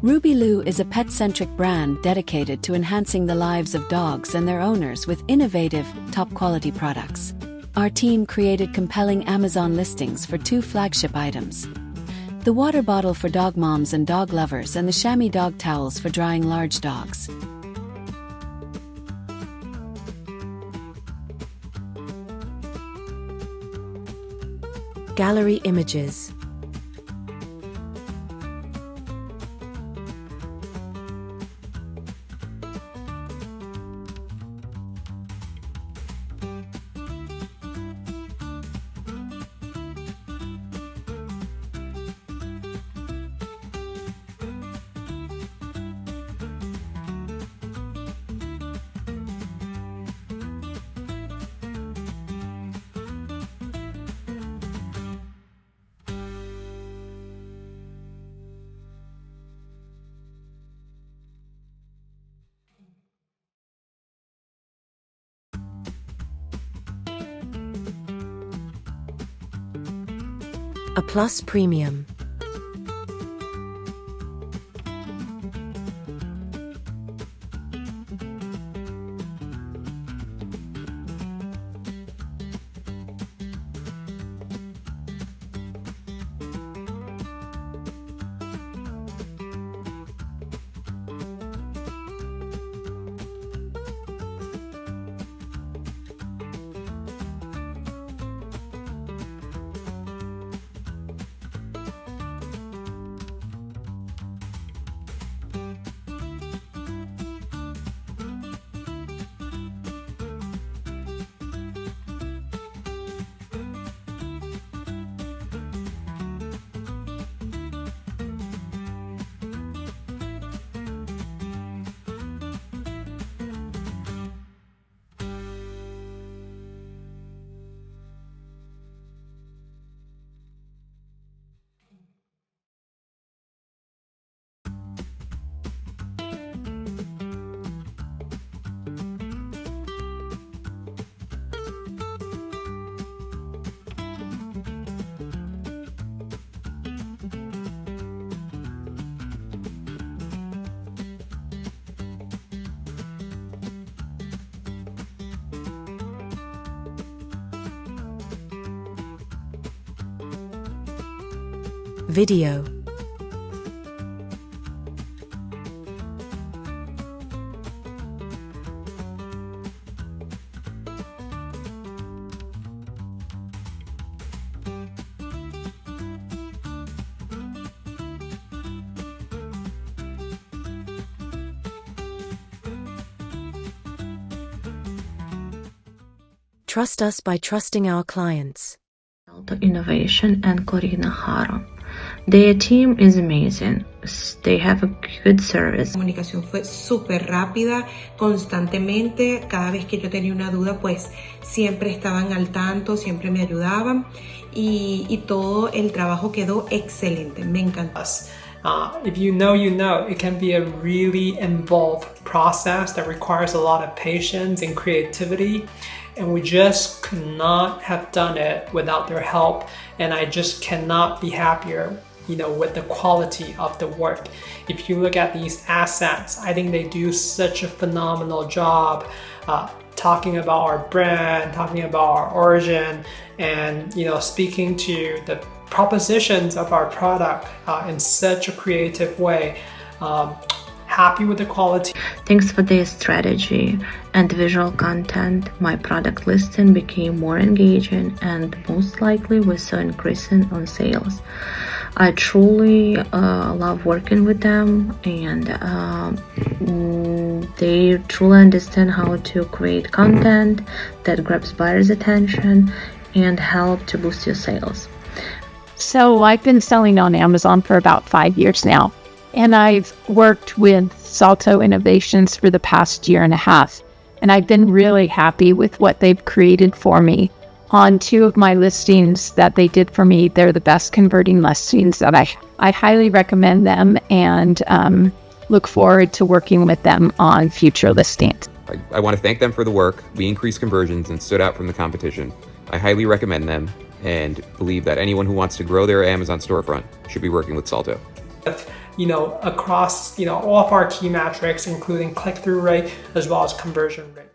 Rubyloo is a pet-centric brand dedicated to enhancing the lives of dogs and their owners with innovative, top-quality products. Our team created compelling Amazon listings for 2 flagship items: the water bottle for dog moms and dog lovers, and the Shammy dog towels for drying large dogs. Gallery images. A Plus Premium. Video. Trust us by trusting our clients. Salto Innovation and Corina Haro. Their team is amazing. They have a good service. La comunicación fue súper rápida, constantemente. Cada vez que yo tenía una duda, pues siempre estaban al tanto, siempre me ayudaban y todo el trabajo quedó excelente. Me encantó. If you know, it can be a really involved process that requires a lot of patience and creativity. And we just could not have done it without their help. And I just cannot be happier, with the quality of the work. If you look at these assets, I think they do such a phenomenal job talking about our brand, talking about our origin, and speaking to the propositions of our product in such a creative way. Happy with the quality. Thanks for their strategy and visual content, my product listing became more engaging and most likely we saw increasing on sales. I truly love working with them, and they truly understand how to create content that grabs buyers' attention and help to boost your sales. So I've been selling on Amazon for about 5 years now, and I've worked with Salto Innovations for the past year and a half, and I've been really happy with what they've created for me. On 2 of my listings that they did for me, they're the best converting listings that I highly recommend them, and look forward to working with them on future listings. I want to thank them for the work. We increased conversions and stood out from the competition. I highly recommend them and believe that anyone who wants to grow their Amazon storefront should be working with Salto. across all of our key metrics, including click-through rate as well as conversion rate.